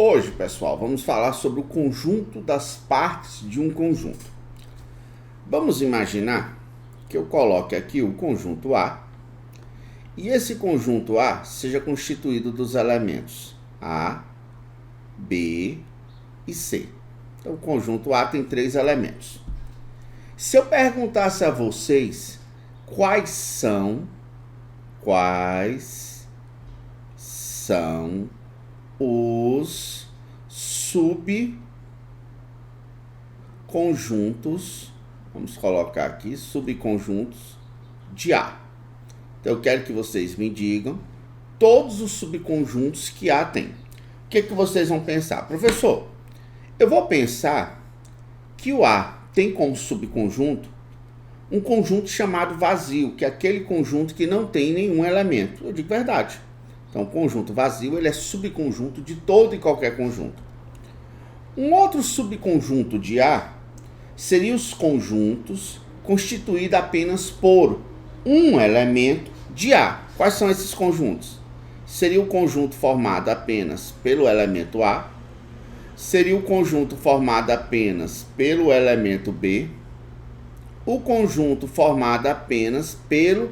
Hoje, pessoal, vamos falar sobre o conjunto das partes de um conjunto. Vamos imaginar que eu coloque aqui o conjunto A e esse conjunto A seja constituído dos elementos A, B e C. Então, o conjunto A tem 3 elementos. Se eu perguntasse a vocês quais são os subconjuntos, vamos colocar aqui, subconjuntos de A. Então, eu quero que vocês me digam todos os subconjuntos que A tem. O que vocês vão pensar? Professor, eu vou pensar que o A tem como subconjunto um conjunto chamado vazio, que é aquele conjunto que não tem nenhum elemento. Eu digo verdade. Então, o conjunto vazio ele é subconjunto de todo e qualquer conjunto. Um outro subconjunto de A seria os conjuntos constituídos apenas por um elemento de A. Quais são esses conjuntos? Seria o conjunto formado apenas pelo elemento A, seria o conjunto formado apenas pelo elemento B, o conjunto formado apenas pelo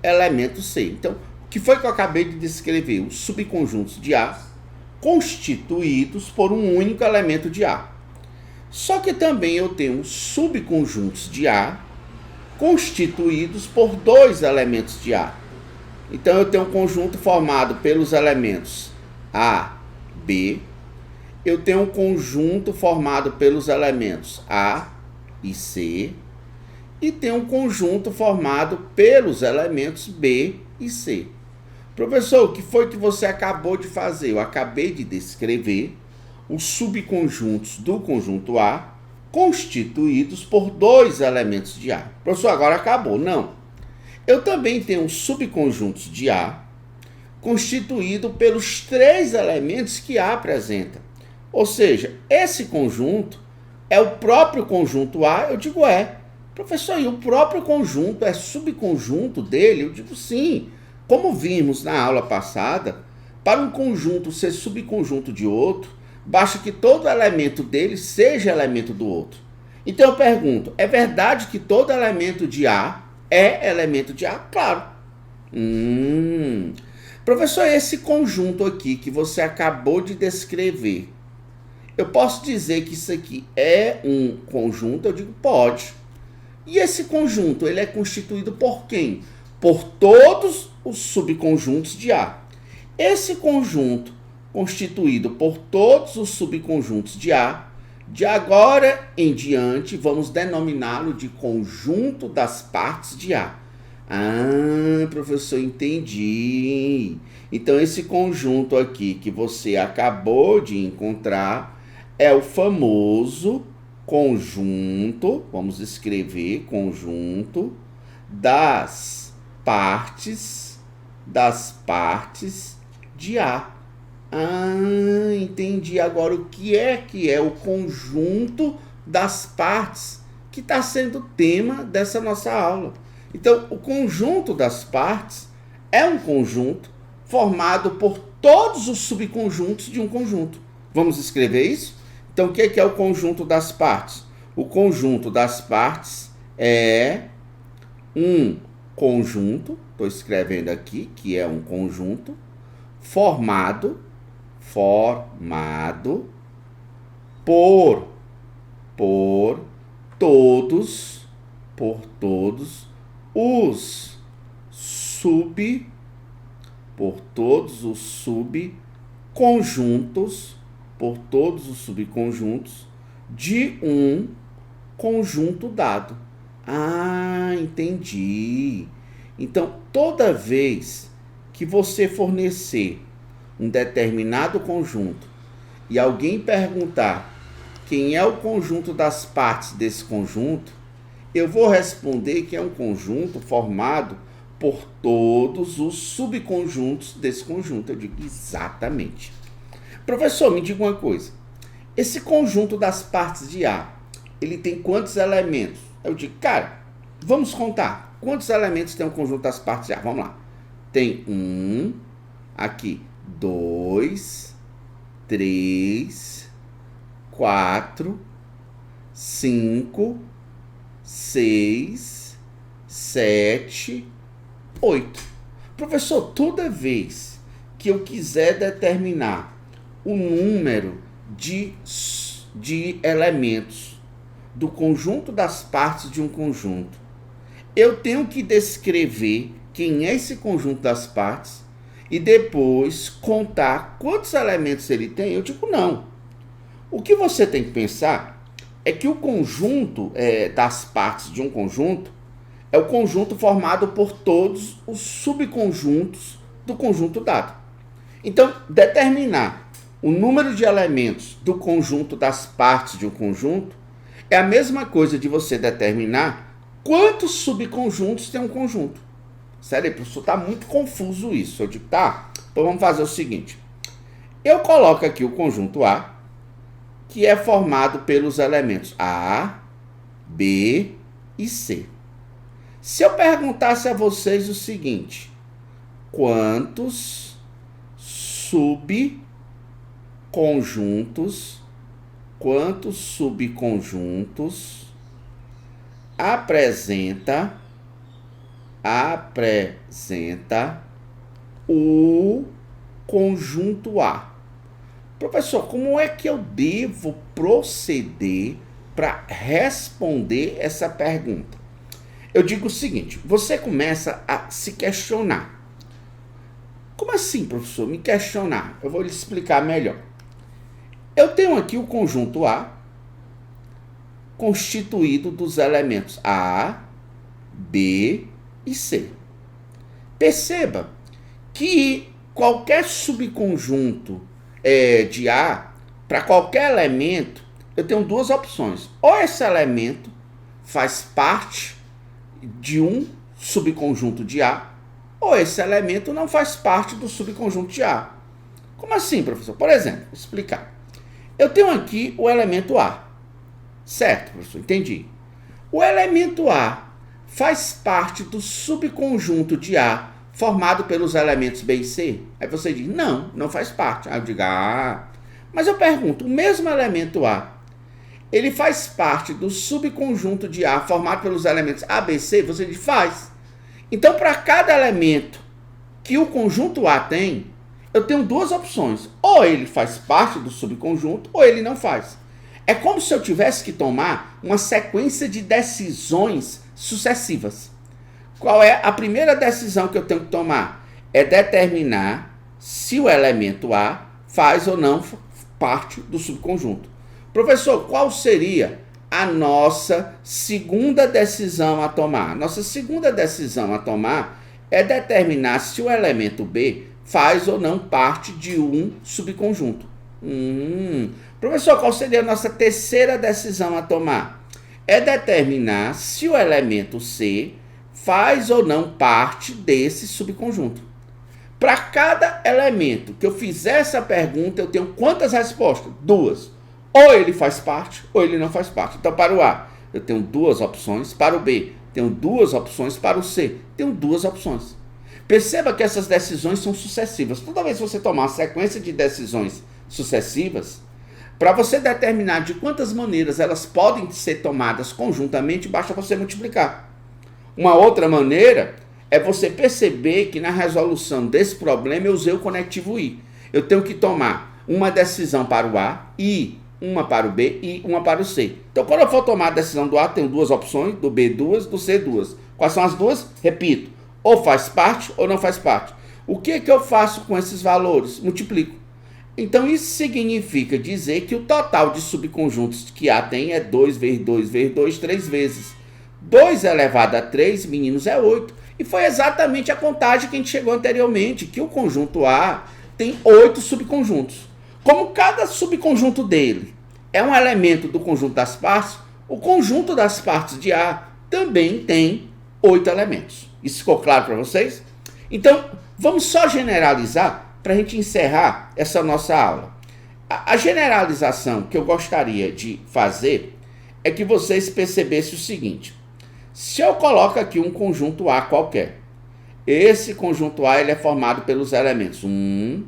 elemento C. Então, o que foi que eu acabei de descrever? Os subconjuntos de A constituídos por um único elemento de A. Só que também eu tenho subconjuntos de A constituídos por 2 elementos de A. Então, eu tenho um conjunto formado pelos elementos A, B. Eu tenho um conjunto formado pelos elementos A e C. E tenho um conjunto formado pelos elementos B e C. Professor, o que foi que você acabou de fazer? Eu acabei de descrever os subconjuntos do conjunto A constituídos por 2 elementos de A. Professor, agora acabou. Não. Eu também tenho subconjuntos de A constituído pelos 3 elementos que A apresenta. Ou seja, esse conjunto é o próprio conjunto A? Eu digo é. Professor, e o próprio conjunto é subconjunto dele? Eu digo sim. Como vimos na aula passada, para um conjunto ser subconjunto de outro, basta que todo elemento dele seja elemento do outro. Então eu pergunto, é verdade que todo elemento de A é elemento de A? Claro. Professor, esse conjunto aqui que você acabou de descrever, eu posso dizer que isso aqui é um conjunto? Eu digo, pode. E esse conjunto, ele é constituído por quem? Por todos os subconjuntos de A. Esse conjunto, constituído por todos os subconjuntos de A, de agora em diante, vamos denominá-lo de conjunto das partes de A. Ah, professor, entendi. Então, esse conjunto aqui que você acabou de encontrar é o famoso conjunto, vamos escrever conjunto das partes de A. Ah, entendi agora o que é o conjunto das partes que está sendo o tema dessa nossa aula. Então, o conjunto das partes é um conjunto formado por todos os subconjuntos de um conjunto. Vamos escrever isso? Então, o que é o conjunto das partes? O conjunto das partes é um conjunto, estou escrevendo aqui, que é um conjunto, formado por todos os subconjuntos de um conjunto dado. Ah, entendi. Então, toda vez que você fornecer um determinado conjunto e alguém perguntar quem é o conjunto das partes desse conjunto, eu vou responder que é um conjunto formado por todos os subconjuntos desse conjunto. Eu digo exatamente. Professor, me diga uma coisa. Esse conjunto das partes de A, ele tem quantos elementos? Eu digo, cara, vamos contar. Quantos elementos tem o conjunto das partes de A? Vamos lá. Tem aqui 2, 3, 4, 5, 6, 7, 8. Professor, toda vez que eu quiser determinar o número de elementos do conjunto das partes de um conjunto, eu tenho que descrever quem é esse conjunto das partes e depois contar quantos elementos ele tem? Eu digo não. O que você tem que pensar é que o conjunto das partes de um conjunto é o conjunto formado por todos os subconjuntos do conjunto dado. Então, determinar o número de elementos do conjunto das partes de um conjunto é a mesma coisa de você determinar quantos subconjuntos tem um conjunto. Sério, professor, está muito confuso isso. Eu digo, tá, então vamos fazer o seguinte. Eu coloco aqui o conjunto A, que é formado pelos elementos A, B e C. Se eu perguntasse a vocês o seguinte, quantos subconjuntos apresenta o conjunto A? Professor, como é que eu devo proceder para responder essa pergunta? Eu digo o seguinte, você começa a se questionar. Como assim, professor, me questionar? Eu vou lhe explicar melhor. Eu tenho aqui o conjunto A, constituído dos elementos A, B e C. Perceba que qualquer subconjunto de A, para qualquer elemento, eu tenho duas opções. Ou esse elemento faz parte de um subconjunto de A, ou esse elemento não faz parte do subconjunto de A. Como assim, professor? Por exemplo, vou explicar. Eu tenho aqui o elemento A. Certo, professor? Entendi. O elemento A faz parte do subconjunto de A formado pelos elementos B e C? Aí você diz, não faz parte. Aí eu digo, mas eu pergunto, o mesmo elemento A, ele faz parte do subconjunto de A formado pelos elementos A, B e C? Você diz, faz. Então, para cada elemento que o conjunto A tem, eu tenho duas opções. Ou ele faz parte do subconjunto, ou ele não faz. É como se eu tivesse que tomar uma sequência de decisões sucessivas. Qual é a primeira decisão que eu tenho que tomar? É determinar se o elemento A faz ou não parte do subconjunto. Professor, qual seria a nossa segunda decisão a tomar? Nossa segunda decisão a tomar é determinar se o elemento B faz ou não parte de um subconjunto. Professor, qual seria a nossa terceira decisão a tomar? É determinar se o elemento C faz ou não parte desse subconjunto. Para cada elemento que eu fizer essa pergunta, eu tenho quantas respostas? Duas. Ou ele faz parte, ou ele não faz parte. Então, para o A, eu tenho duas opções. Para o B, tenho duas opções. Para o C, tenho duas opções. Perceba que essas decisões são sucessivas. Toda vez que você tomar uma sequência de decisões sucessivas, para você determinar de quantas maneiras elas podem ser tomadas conjuntamente, basta você multiplicar. Uma outra maneira é você perceber que na resolução desse problema eu usei o conectivo I. Eu tenho que tomar uma decisão para o A, e uma para o B e uma para o C. Então, quando eu for tomar a decisão do A, tenho duas opções, do B duas, do C duas. Quais são as duas? Repito, ou faz parte ou não faz parte. O que eu faço com esses valores? Multiplico. Então, isso significa dizer que o total de subconjuntos que A tem é 2 vezes 2 vezes 2, 3 vezes. 2 elevado a 3, meninos, é 8. E foi exatamente a contagem que a gente chegou anteriormente, que o conjunto A tem 8 subconjuntos. Como cada subconjunto dele é um elemento do conjunto das partes, o conjunto das partes de A também tem 8 elementos. Isso ficou claro para vocês? Então, vamos só generalizar para a gente encerrar essa nossa aula. A generalização que eu gostaria de fazer é que vocês percebessem o seguinte. Se eu coloco aqui um conjunto A qualquer, esse conjunto A ele é formado pelos elementos 1,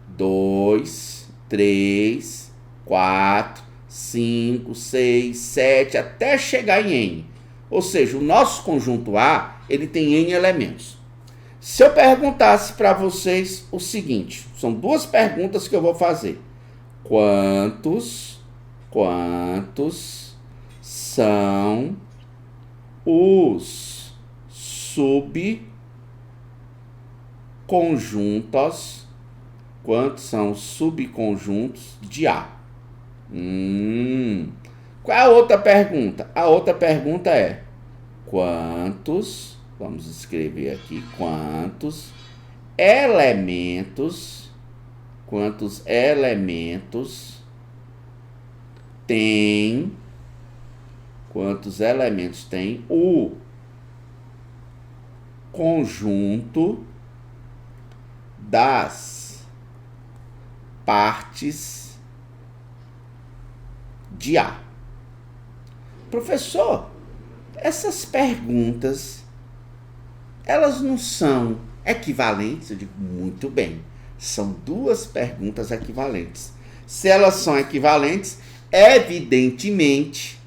2, 3, 4, 5, 6, 7, até chegar em N. Ou seja, o nosso conjunto A, ele tem N elementos. Se eu perguntasse para vocês o seguinte, são duas perguntas que eu vou fazer. Quantos são os subconjuntos? Quantos são os subconjuntos de A? Qual é a outra pergunta? A outra pergunta é: quantos, vamos escrever aqui, quantos elementos tem o conjunto das partes de A? Professor, essas perguntas, elas não são equivalentes? Eu digo, muito bem, são duas perguntas equivalentes. Se elas são equivalentes, evidentemente,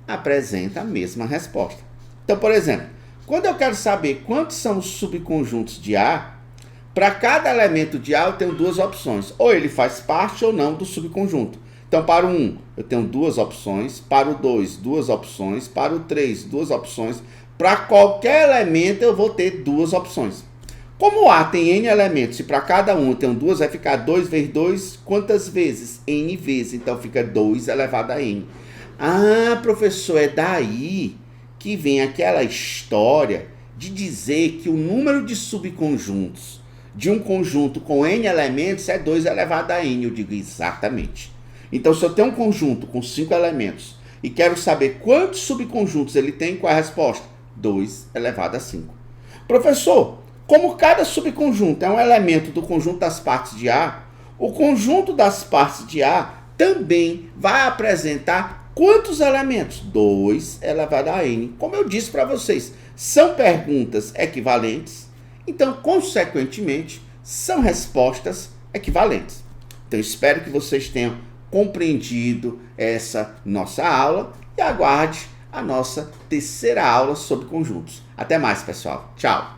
apresenta a mesma resposta. Então, por exemplo, quando eu quero saber quantos são os subconjuntos de A, para cada elemento de A eu tenho duas opções. Ou ele faz parte ou não do subconjunto. Então, para o 1, eu tenho duas opções. Para o 2, duas opções. Para o 3, duas opções. Para qualquer elemento eu vou ter duas opções. Como A tem N elementos e para cada um eu tenho duas, vai ficar 2 vezes 2, quantas vezes? N vezes. Então, fica 2 elevado a N. Ah, professor, é daí que vem aquela história de dizer que o número de subconjuntos de um conjunto com N elementos é 2 elevado a N. Eu digo exatamente. Então, se eu tenho um conjunto com 5 elementos e quero saber quantos subconjuntos ele tem, qual é a resposta? 2 elevado a 5. Professor, como cada subconjunto é um elemento do conjunto das partes de A, o conjunto das partes de A também vai apresentar quantos elementos? 2 elevado a N. Como eu disse para vocês, são perguntas equivalentes, então, consequentemente, são respostas equivalentes. Então, espero que vocês tenham compreendido essa nossa aula e aguarde a nossa terceira aula sobre conjuntos. Até mais, pessoal. Tchau!